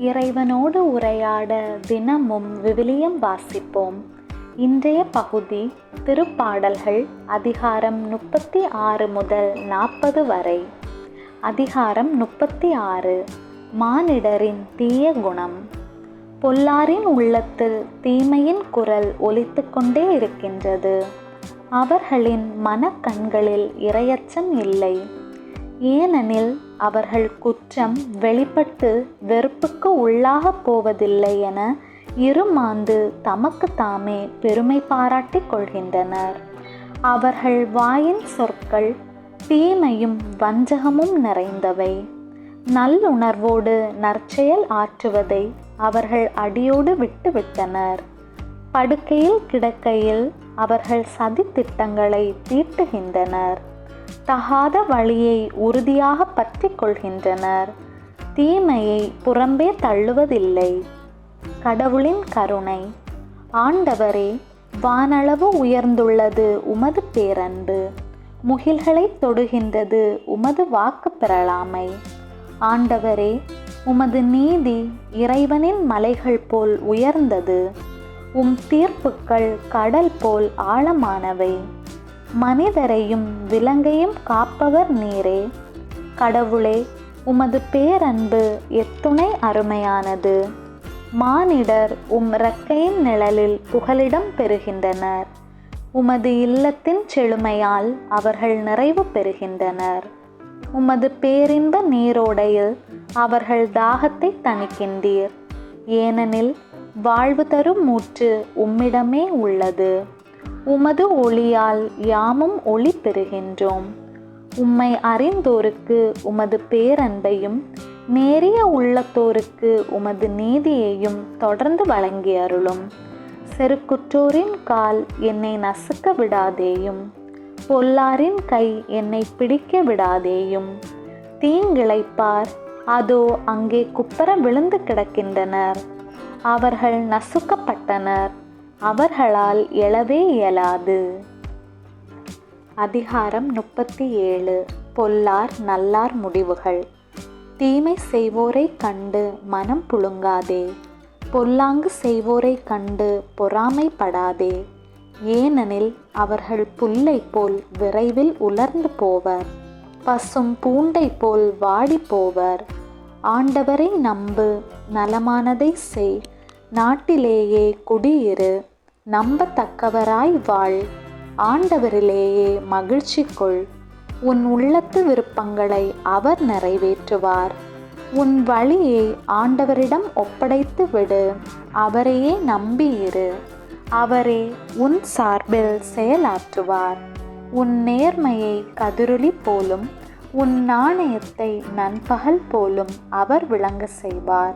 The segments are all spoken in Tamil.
இறைவனோடு உரையாட தினமும் விவிலியம் வாசிப்போம். இன்றைய பகுதி திருப்பாடல்கள் அதிகாரம் 36 முதல் 40 வரை. அதிகாரம் 36. மானிடரின் தீய குணம். பொல்லாரின் உள்ளத்தில் தீமையின் குரல் ஒலித்து கொண்டே இருக்கின்றது. அவர்களின் மனக்கண்களில் இறையச்சம் இல்லை. ஏனெனில் அவர்கள் குற்றம் வெளிப்பட்டு வெறுப்புக்கு உள்ளாகப் போவதில்லை என இருமாந்து தமக்கு தாமே பெருமை பாராட்டிக் கொள்கின்றனர். அவர்கள் வாயின் சொற்கள் தீமையும் வஞ்சகமும் நிறைந்தவை. நல்லுணர்வோடு நற்செயல் ஆற்றுவதை அவர்கள் அடியோடு விட்டுவிட்டனர். படுக்கையில் கிடக்கையில் அவர்கள் சதி திட்டங்களை தீட்டுகின்றனர். தகாத வழியை உறுதியாக பற்றி கொள்கின்றனர். தீமையை புறம்பே தள்ளுவதில்லை. கடவுளின் கருணை. ஆண்டவரே, வானளவு உயர்ந்துள்ளது உமது பேரன்பு. முகில்களை தொடுகின்றது உமது வாக்கு பெறலாமை. ஆண்டவரே, உமது நீதி இறைவனின் மலைகள் போல் உயர்ந்தது. தீர்ப்புக்கள் கடல் போல் ஆழமானவை. மனிதரையும் விலங்கையும் காப்பவர் நீரே. கடவுளே, உமது பேரன்பு எத்துணை அருமையானது. மானிடர் இறக்கையின் நிழலில் புகலிடம் பெறுகின்றனர். உமது இல்லத்தின் செழுமையால் அவர்கள் நிறைவு பெறுகின்றனர். உமது பேரின்ப நீரோடையில் அவர்கள் தாகத்தை தணிக்கின்றீர். ஏனெனில் வாழ்வு தரும் ஊற்று உம்மிடமே உள்ளது. உமது ஒளியால் யாமும் ஒளி பெறுகின்றோம். உம்மை அறிந்தோருக்கு உமது பேரன்பையும் நேரிய உள்ளத்தோருக்கு உமது நீதியையும் தொடர்ந்து வழங்கி அருளும். செருக்குற்றோரின் கால் என்னை நசுக்க விடாதேயும். பொல்லாரின் கை என்னை பிடிக்க விடாதேயும். தீங்கிழைப்பார் அதோ அங்கே குப்பர விழுந்து கிடக்கின்றனர். அவர்கள் நசுக்கப்பட்டனர். அவர்களால் எழவே இயலாது. அதிகாரம் 37. பொல்லார் நல்லார் முடிவுகள். தீமை செய்வோரை கண்டு மனம் புழுங்காதே. பொல்லாங்கு செய்வோரை கண்டு பொறாமைப்படாதே. ஏனெனில் அவர்கள் புல்லை போல் விரைவில் உலர்ந்து போவர். பசும் பூண்டை போல் வாடி போவர். ஆண்டவரை நம்பு, நலமானதை செய். நாட்டிலேயே குடியிரு, நம்பத்தக்கவராய் வாழ். ஆண்டவரிலேயே மகிழ்ச்சி கொள். உன் உள்ளத்து விருப்பங்களை அவர் நிறைவேற்றுவார். உன் வழியை ஆண்டவரிடம் ஒப்படைத்து விடு. அவரையே நம்பியிரு. அவரே உன் சார்பில் செயலாற்றுவார். உன் நேர்மையை கதிரொளி போலும் உன் நாணயத்தை நண்பகல் போலும் அவர் விளங்க செய்வார்.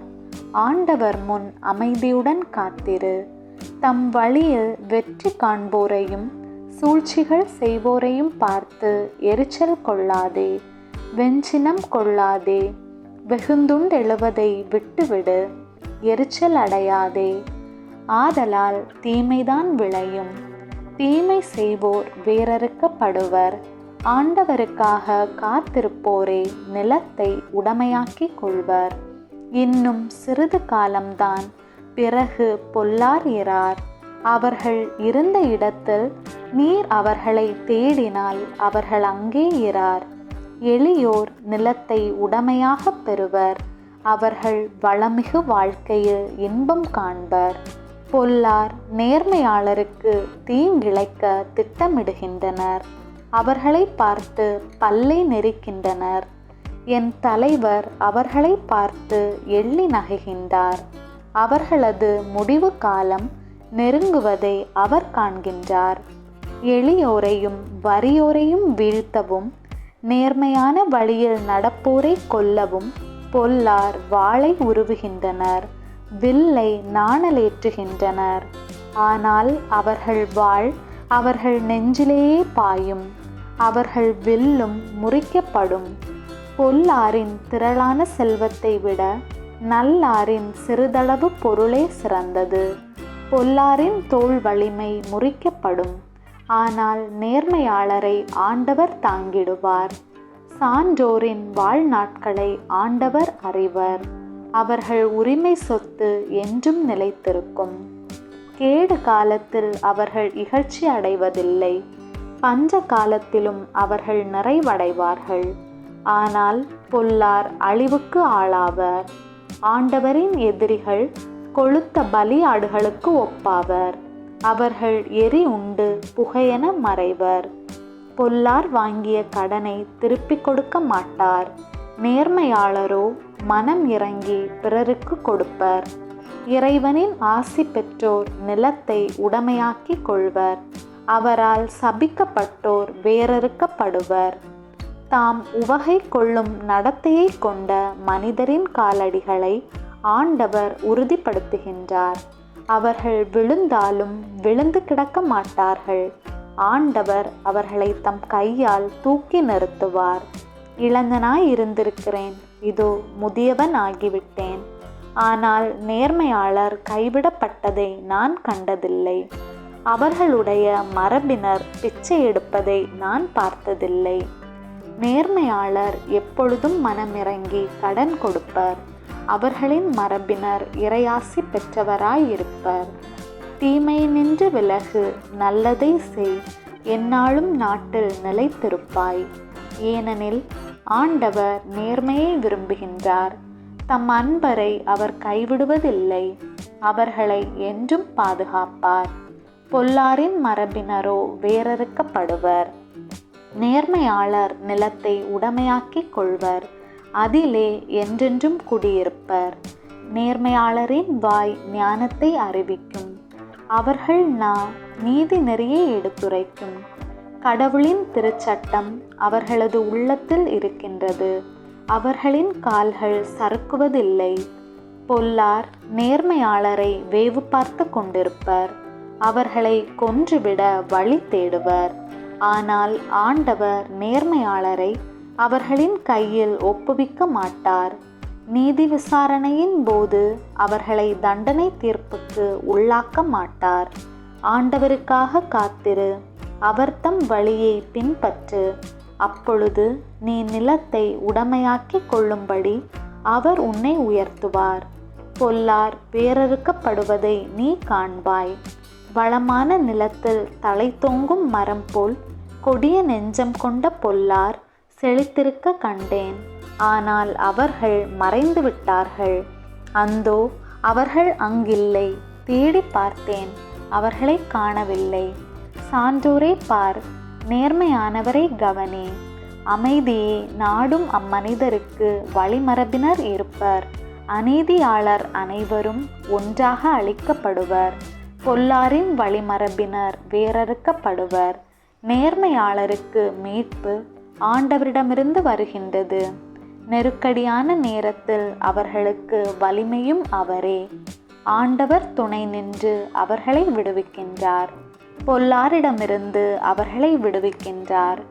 ஆண்டவர் முன் அமைதியுடன் காத்திரு. தம் வழியில் வெற்றி காண்போரையும் சூழ்ச்சிகள் செய்வோரையும் பார்த்து எரிச்சல் கொள்ளாதே. வெஞ்சினம் கொள்ளாதே. வெகுந்துண்டெழுவதை விட்டுவிடு. எரிச்சல் அடையாதே. ஆதலால் தீமைதான் விளையும். தீமை செய்வோர் வேரறுக்கப்படுவர். ஆண்டவருக்காக காத்திருப்போரே நிலத்தை உடைமையாக்கிக் கொள்வர். இன்னும் சிறிது காலம்தான், பிறகு பொல்லார் இரார். அவர்கள் இருந்த இடத்தில் நீர் அவர்களை தேடினால் அவர்கள் அங்கே இரார். எளியோர் நிலத்தை உடைமையாக பெறுவர். அவர்கள் வளமிகு வாழ்க்கையில் இன்பம் காண்பர். பொல்லார் நேர்மையாளருக்கு தீங்கிழைக்க திட்டமிடுகின்றனர். அவர்களை பார்த்து பல்லை நெரிக்கின்றனர். என் தலைவர் அவர்களை பார்த்து எள்ளி நகைகின்றார். அவர்களது முடிவு காலம் நெருங்குவதை அவர் காண்கின்றார். எளியோரையும் வறியோரையும் வீழ்த்தவும் நேர்மையான வழியில் நடப்போரை கொல்லவும் பொல்லார் வாளை உருவுகின்றனர். வில்லை நாணலேற்றுகின்றனர். ஆனால் அவர்கள் வாள் அவர்கள் நெஞ்சிலேயே பாயும். அவர்கள் வில்லும் முறிக்கப்படும். பொல்லாரின் திரளான செல்வத்தை விட நல்லாரின் சிறிதளவு பொருளே சிறந்தது. பொல்லாரின் தோள் வலிமை முறிக்கப்படும். ஆனால் நேர்மையாளரை ஆண்டவர் தாங்கிடுவார். சான்றோரின் வாழ்நாட்களை ஆண்டவர் அறிவர். அவர்கள் உரிமை சொத்து என்றும் நிலைத்திருக்கும். கேடு காலத்தில் அவர்கள் இகழ்ச்சி அடைவதில்லை, பஞ்ச காலத்திலும் அவர்கள் நிறைவடைவார்கள். ஆனால் பொல்லார் அழிவுக்கு ஆளாவர். ஆண்டவரின் எதிரிகள் கொழுத்த பலியாடுகளுக்கு ஒப்பாவர். அவர்கள் எரி உண்டு புகையென மறைவர். பொல்லார் வாங்கிய கடனை திருப்பிக் கொடுக்க மாட்டார். நேர்மையாளரோ மனம் இறங்கி பிறருக்கு கொடுப்பர். இறைவனின் ஆசி பெற்றோர் நிலத்தை உடைமையாக்கி கொள்வர். அவரால் சபிக்கப்பட்டோர் வேறறுக்கப்படுவர். தாம் உவகை கொள்ளும் நடத்தையை கொண்ட மனிதரின் காலடிகளை ஆண்டவர் உறுதிப்படுத்துகின்றார். அவர்கள் விழுந்தாலும் விழுந்து கிடக்க மாட்டார்கள். ஆண்டவர் அவர்களை தம் கையால் தூக்கி நிறுத்துவார். இளைஞனாய் இருந்திருக்கிறேன், இதோ முதியவன் ஆகிவிட்டேன். ஆனால் நேர்மையாளர் கைவிடப்பட்டதை நான் கண்டதில்லை. அவர்களுடைய மரபினர் பிச்சை எடுப்பதை நான் பார்த்ததில்லை. நேர்மையாளர் எப்பொழுதும் மனமிறங்கி கடன் கொடுப்பர். அவர்களின் மரபினர் இறையாசி பெற்றவராயிருப்பர். தீமை நின்று விலகு, நல்லதை செய், எந்நாளும் நாட்டில் நிலைத்திருப்பாய். ஏனெனில் ஆண்டவர் நேர்மையை விரும்புகின்றார். தம் அன்பரை அவர் கைவிடுவதில்லை. அவர்களை என்றும் பாதுகாப்பார். பொல்லாரின் மரபினரோ வேறறுக்கப்படுவர். நேர்மையாளர் நிலத்தை உடைமையாக்கிக் கொள்வர். அதிலே என்றென்றும் குடியிருப்பர். நேர்மையாளரின் வாய் ஞானத்தை அறிவிக்கும். அவர்கள் நீதி நெறியை எடுத்துரைக்கும். கடவுளின் திருச்சட்டம் அவர்களது உள்ளத்தில் இருக்கின்றது. அவர்களின் கால்கள் சறுக்குவதில்லை. பொல்லார் நேர்மையாளரை வேவு பார்த்து கொண்டிருப்பர். அவர்களை கொன்றுவிட வழி தேடுவர். ஆனால் ஆண்டவர் நேர்மையாளரை அவர்களின் கையில் ஒப்புவிக்க மாட்டார். நீதி விசாரணையின் போது அவர்களை தண்டனை தீர்ப்புக்கு உள்ளாக்க மாட்டார். ஆண்டவருக்காக காத்திரு, அவர் தம் வழியை பின்பற்று. அப்பொழுது நீ நிலத்தை உடைமையாக்கிக் கொள்ளும்படி அவர் உன்னை உயர்த்துவார். பொல்லார் வேறறுக்கப்படுவதை நீ காண்பாய். வளமான நிலத்தில் தலை தொங்கும் மரம் போல் கொடிய நெஞ்சம் கொண்ட பொல்லார் செழித்திருக்க கண்டேன். ஆனால் அவர்கள் மறைந்து விட்டார்கள். அந்தோ அவர்கள் அங்கில்லை. தேடி பார்த்தேன், அவர்களை காணவில்லை. சான்றோரை பார், நேர்மையானவரை கவனி. அமைதியை நாடும் அம்மனிதருக்கு வழிமரபினர் இருப்பர். அநீதியாளர் அனைவரும் ஒன்றாக அழிக்கப்படுவர். பொல்லாரின் வழிமரபினர் வேறறுக்கப்படுவர். நேர்மையாளருக்கு மீட்பு ஆண்டவரிடமிருந்து வருகின்றது. நெருக்கடியான நேரத்தில் அவர்களுக்கு வலிமையும் அவரே. ஆண்டவர் துணை நின்று அவர்களை விடுவிக்கின்றார். பொல்லாரிடமிருந்து அவர்களை விடுவிக்கின்றார்.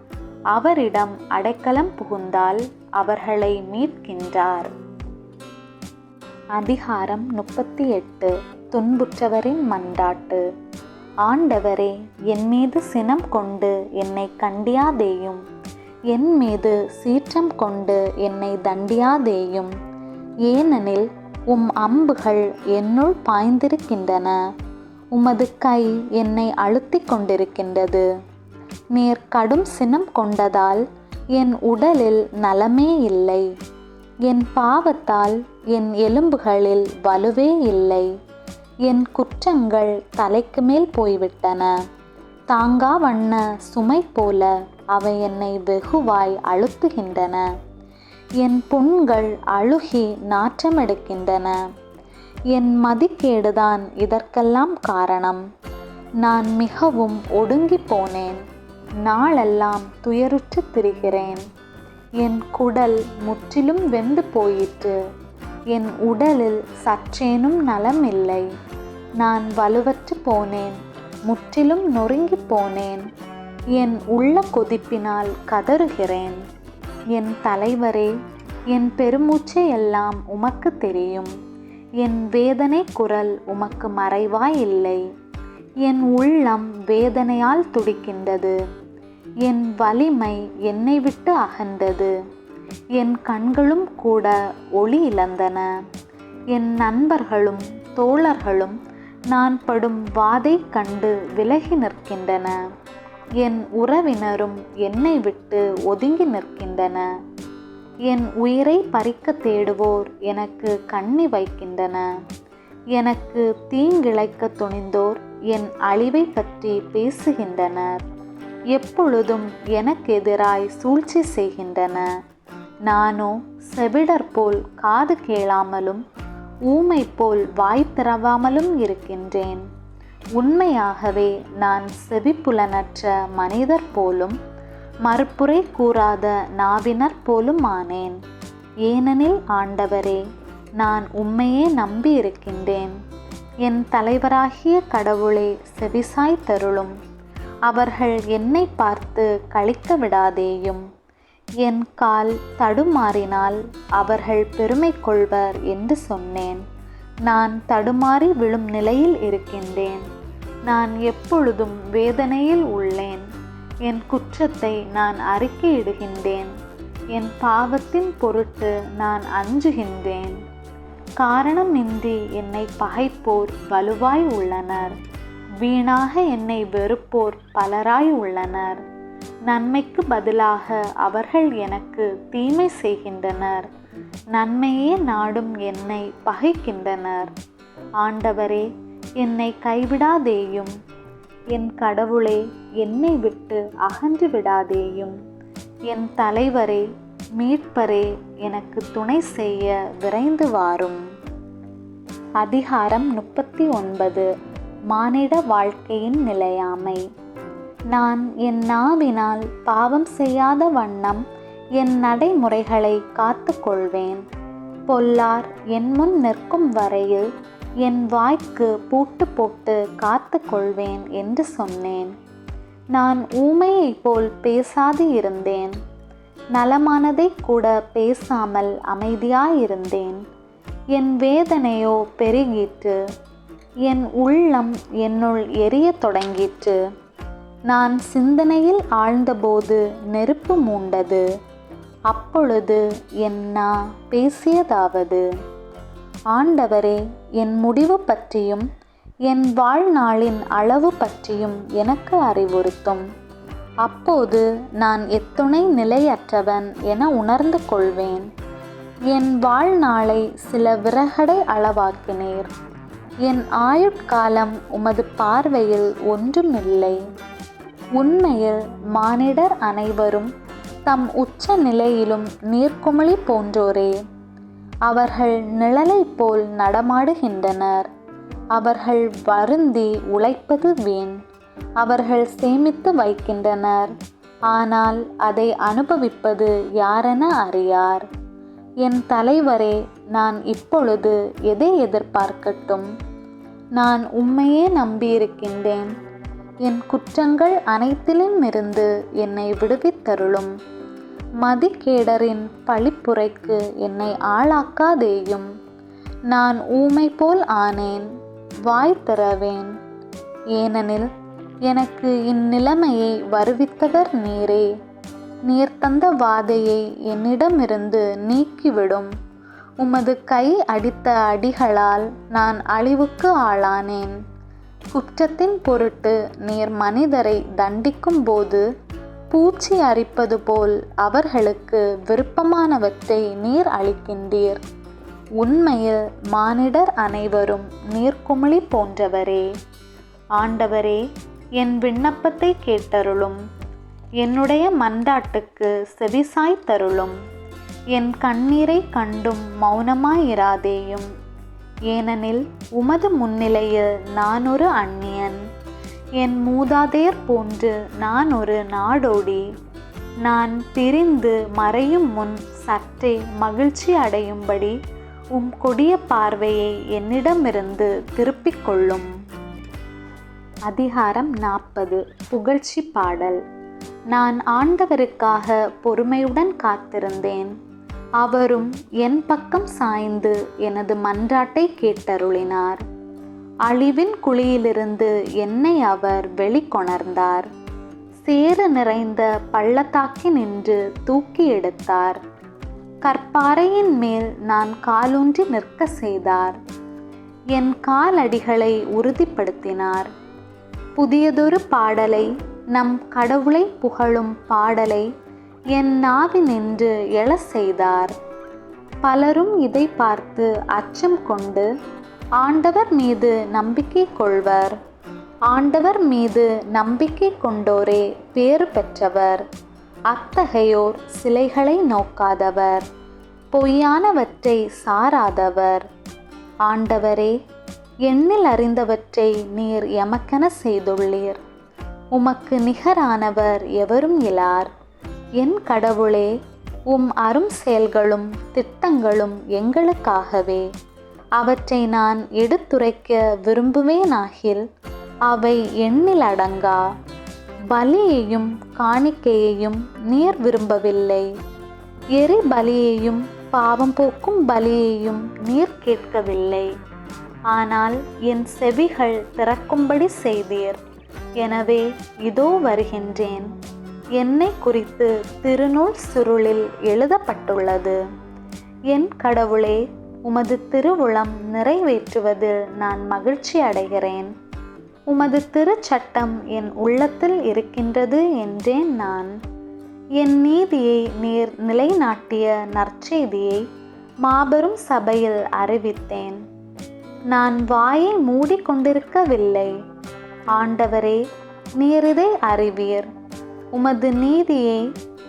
அவரிடம் அடைக்கலம் புகுந்தால் அவர்களை மீட்கின்றார். அதிகாரம் 38. துன்புற்றவரின் மன்றாட்டு. ஆண்டவரே, என் மீது சினம் கொண்டு என்னை கண்டியாதேயும். என் மீது சீற்றம் கொண்டு என்னை தண்டியாதேயும். ஏனெனில் உம் அம்புகள் என்னுள் பாய்ந்திருக்கின்றன. உமது கை என்னை அழுத்தி கொண்டிருக்கின்றது. நீர் கடும் சினம் கொண்டதால் என் உடலில் நலமே இல்லை. என் பாவத்தால் என் எலும்புகளில் வலுவே இல்லை. என் குற்றங்கள் தலைக்கு மேல் போய்விட்டன. தாங்கா வண்ண சுமை போல அவை என்னை வெகுவாய் அழுத்துகின்றன. என் புண்கள் அழுகி நாற்றமெடுக்கின்றன. என் மதிக்கேடுதான் இதற்கெல்லாம் காரணம். நான் மிகவும் ஒடுங்கி போனேன். நாளெல்லாம் துயருற்று திரிகிறேன். என் குடல் முற்றிலும் வெந்து போயிற்று. என் உடலில் சற்றேனும் நலம் இல்லை. நான் வலுவற்று போனேன், முற்றிலும் நொறுங்கி போனேன். என் உள்ள கொதிப்பினால் கதறுகிறேன். என் தலைவரே, என் பெருமூச்சை எல்லாம் உமக்கு தெரியும். என் வேதனை குரல் உமக்கு மறைவாய் இல்லை. என் உள்ளம் வேதனையால் துடிக்கின்றது. என் வலிமை என்னை விட்டு அகன்றது. என் கண்களும் கூட ஒளி இழந்தன. என் நண்பர்களும் தோழர்களும் நான் படும் வாதை கண்டு விலகி நிற்கின்றன. என் உறவினரும் என்னை விட்டு ஒதுங்கி நிற்கின்றன. என் உயிரை பறிக்க தேடுவோர் எனக்கு கண்ணி வைக்கின்றன. எனக்கு தீங்கிழைக்க துணிந்தோர் என் அழிவை பற்றி பேசுகின்றனர். எப்பொழுதும் எனக்கு எதிராய் சூழ்ச்சி செய்கின்றன. நானோ செவிடர் போல் காது கேளாமலும் ஊமை போல் வாய் திறவாமலும் இருக்கின்றேன். உண்மையாகவே நான் செவிப்புலனற்ற மனிதர் போலும் மறுப்புரை கூறாத நாவினர் போலும் ஆனேன். ஏனெனில் ஆண்டவரே, நான் உம்மையே நம்பி இருக்கின்றேன். என் தலைவராகிய கடவுளே, செவிசாய் தருளும். அவர்கள் என்னை பார்த்து களிக்க விடாதேயும். என் கால் தடுமாறினால் அவர்கள் பெருமை கொள்வர் என்று சொன்னேன். நான் தடுமாறி விழும் நிலையில் இருக்கின்றேன். நான் எப்பொழுதும் வேதனையில் உள்ளேன். என் குற்றத்தை நான் அறிக்கையிடுகின்றேன். என் பாவத்தின் பொருட்டு நான் அஞ்சுகின்றேன். காரணமின்றி என்னை பகைப்போர் வலுவாய் உள்ளனர். வீணாக என்னை வெறுப்போர் பலராய் உள்ளனர். நன்மைக்கு பதிலாக அவர்கள் எனக்கு தீமை செய்கின்றனர். நன்மையே நாடும் என்னை பகைக்கின்றனர். ஆண்டவரே, என்னை கைவிடாதேயும். என் கடவுளே, என்னை விட்டு அகன்று விடாதேயும். என் தலைவரே, மீட்பரே, எனக்கு துணை செய்ய விரைந்து வாரும். அதிகாரம் 39. மானிட வாழ்க்கையின் நிலையாமை. நான் என் நாவினால் பாவம் செய்யாத வண்ணம் என் நடைமுறைகளை காத்து கொள்வேன். பொல்லார் என் முன் நிற்கும் வரையில் என் வாய்க்கு பூட்டு போட்டு காத்து கொள்வேன் என்று சொன்னேன். நான் ஊமையைப் போல் பேசாது இருந்தேன். நலமானதை கூட பேசாமல் அமைதியாயிருந்தேன். என் வேதனையோ பெருகிற்று. என் உள்ளம் என்னுள் எரிய தொடங்கிற்று. நான் சிந்தனையில் ஆழ்ந்தபோது நெருப்பு மூண்டது. அப்பொழுது என் நா பேசியதாவது: ஆண்டவரே, என் முடிவு பற்றியும் என் வாழ்நாளின் அளவு பற்றியும் எனக்கு அறிவுறுத்தும். அப்போது நான் எத்துணை நிலையற்றவன் என உணர்ந்து கொள்வேன். என் வாழ்நாளை சில விறகடை அளவாக்கினீர். என் ஆயுட்காலம் உமது பார்வையில் ஒன்றுமில்லை. உண்மையில் மானிடர் அனைவரும் தம் உச்ச நிலையிலும் நீர்க்குமிழி போன்றோரே. அவர்கள் நிழலைப் போல் நடமாடுகின்றனர். அவர்கள் வருந்தி உழைப்பது வீண். அவர்கள் சேமித்து வைக்கின்றனர், ஆனால் அதை அனுபவிப்பது யாரென அறியார். என் தலைவரே, நான் இப்பொழுது எதை எதிர்பார்க்கட்டும்? நான் உம்மையே நம்பியிருக்கின்றேன். என் குற்றங்கள் அனைத்திலும் இருந்து என்னை விடுவித்தருளும். மதிகேடரின் பழிப்புரைக்கு என்னை ஆளாக்காதேயும். நான் ஊமை போல் ஆனேன், வாய் திறவேன். ஏனெனில் எனக்கு இந்நிலைமையை வருவித்தவர் நீரே. நீர் தந்த வாதையை என்னிடமிருந்து நீக்கிவிடும். உமது கை அடித்த அடிகளால் நான் அழிவுக்கு ஆளானேன். குற்றத்தின் பொருட்டு நீர் மனிதரை தண்டிக்கும் போது பூச்சி அரிப்பது போல் அவர்களுக்கு விருப்பமானவற்றை நீர் அளிக்கின்றீர். உண்மையில் மானிடர் அனைவரும் நீர்க்குமிழி போன்றவரே. ஆண்டவரே, என் விண்ணப்பத்தை கேட்டருளும். என்னுடைய மன்றாட்டுக்கு செவிசாய் தருளும். என் கண்ணீரை கண்டும் மௌனமாயிராதேயும். ஏனெனில் உமது முன்னிலையில் நான் ஒரு அந்நியன். என் மூதாதையர் போன்று நான் ஒரு நாடோடி. நான் பிரிந்து மறையும் முன் சற்றே மகிழ்ச்சி அடையும்படி உம் கொடிய பார்வையை என்னிடமிருந்து திருப்பிக் கொள்ளும். அதிகாரம் 40. புகழ்ச்சி பாடல். நான் ஆண்டவருக்காக பொறுமையுடன் காத்திருந்தேன். அவரும் என் பக்கம் சாய்ந்து எனது மன்றாட்டை கேட்டருளினார். அழிவின் குழியிலிருந்து என்னை அவர் வெளிக்கொணர்ந்தார். சேறு நிறைந்த பள்ளத்தாக்கினின்று தூக்கி எடுத்தார். கற்பாறையின் மேல் நான் காலூன்றி நிற்க செய்தார். என் காலடிகளை உறுதிப்படுத்தினார். புதியதொரு பாடலை, நம் கடவுளை புகழும் பாடலை என் நாவினின்று எழச் செய்தார். பலரும் இதை பார்த்து அச்சம் கொண்டு ஆண்டவர் மீது நம்பிக்கை கொள்வர். ஆண்டவர் மீது நம்பிக்கை கொண்டோரே பேறு பெற்றவர். அத்தகையோர் சிலைகளை நோக்காதவர், பொய்யானவற்றை சாராதவர். ஆண்டவரே, எண்ணில் அறிந்தவற்றை நீர் எமக்கென செய்துள்ளீர். உமக்கு நிகரானவர் எவரும் இலார். என் கடவுளே, உம் அரும் செயல்களும் திட்டங்களும் எங்களுக்காகவே. அவற்றை நான் எடுத்துரைக்க விரும்புவேனாகில் அவை எண்ணில் அடங்கா. பலியையும் காணிக்கையையும் நீர் விரும்பவில்லை. எரி பலியையும் பாவம் போக்கும் பலியையும் நீர் கேட்கவில்லை. ஆனால் என் செவிகள் திறக்கும்படி செய்தீர். எனவே இதோ வருகின்றேன். என்னை குறித்து திருநூல் சுருளில் எழுதப்பட்டுள்ளது. என் கடவுளே, உமது திருவுளம் நிறைவேற்றுவதில் நான் மகிழ்ச்சி அடைகிறேன். உமது திருச்சட்டம் என் உள்ளத்தில் இருக்கின்றது என்றேன் நான். என் நீதியை நீர் நிலைநாட்டிய நற்செய்தியை மாபெரும் சபையில் அறிவித்தேன். நான் வாயை மூடிக்கொண்டிருக்கவில்லை. ஆண்டவரே, நீர் இதை அறிவீர். உமது நீதியை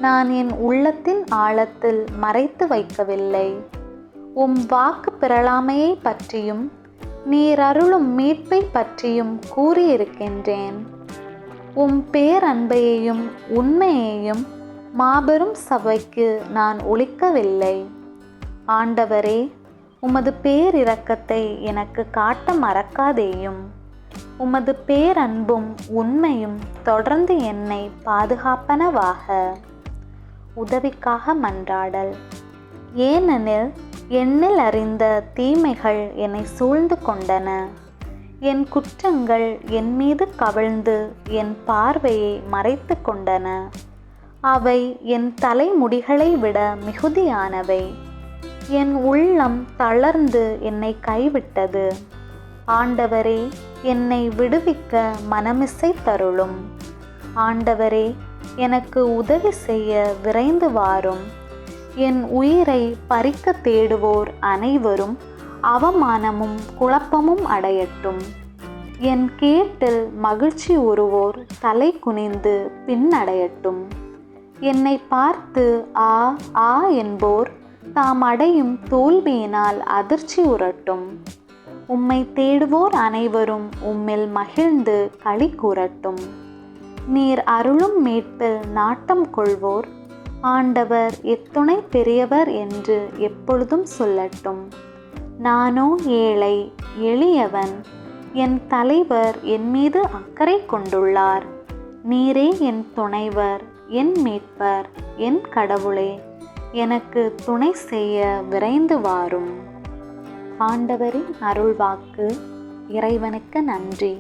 நான் என் உள்ளத்தின் ஆழத்தில் மறைத்து வைக்கவில்லை. உம் வாக்கு பிறழாமையை பற்றியும் நீர் அருளும் மீட்பை பற்றியும் கூறியிருக்கின்றேன். உம் பேரன்பையையும் உண்மையையும் மாபெரும் சபைக்கு நான் ஒளிக்கவில்லை. ஆண்டவரே, உமது பேரிரக்கத்தை எனக்கு காட்ட மறக்காதேயும். உமது பேரன்பும் உண்மையும் தொடர்ந்து என்னை பாதுகாப்பனவாக. உதவிக்காக மன்றாடல். ஏனெனில் எண்ணில் அறிந்த தீமைகள் என்னை சூழ்ந்து கொண்டன. என் குற்றங்கள் என் மீது கவிழ்ந்து என் பார்வையை மறைத்து கொண்டன. அவை என் தலைமுடிகளை விட மிகுதியானவை. என் உள்ளம் தளர்ந்து என்னை கைவிட்டது. ஆண்டவரே, என்னை விடுவிக்க மனமிசை தருளும். ஆண்டவரே, எனக்கு உதவி செய்ய விரைந்து வாரும். என் உயிரை பறிக்க தேடுவோர் அனைவரும் அவமானமும் குழப்பமும் அடையட்டும். என் கேட்டில் மகிழ்ச்சி உறுவோர் தலை குனிந்து பின்னடையட்டும். என்னை பார்த்து ஆ ஆ என்போர் தாம் அடையும் தோல்வியினால் அதிர்ச்சி உறட்டும். உம்மை தேடுவோர் அனைவரும் உம்மில் மகிழ்ந்து களி கூறட்டும். நீர் அருளும் மீட்பில் நாட்டம் கொள்வோர் ஆண்டவர் எத்துணை பெரியவர் என்று எப்பொழுதும் சொல்லட்டும். நானோ ஏழை எளியவன். என் தலைவர் என் மீது அக்கறை கொண்டுள்ளார். நீரே என் துணைவர், என் மீட்பர், என் கடவுளே, எனக்கு துணை செய்ய விரைந்து வாரும். ஆண்டவரின் அருள்வாக்கு. இறைவனுக்கு நன்றி.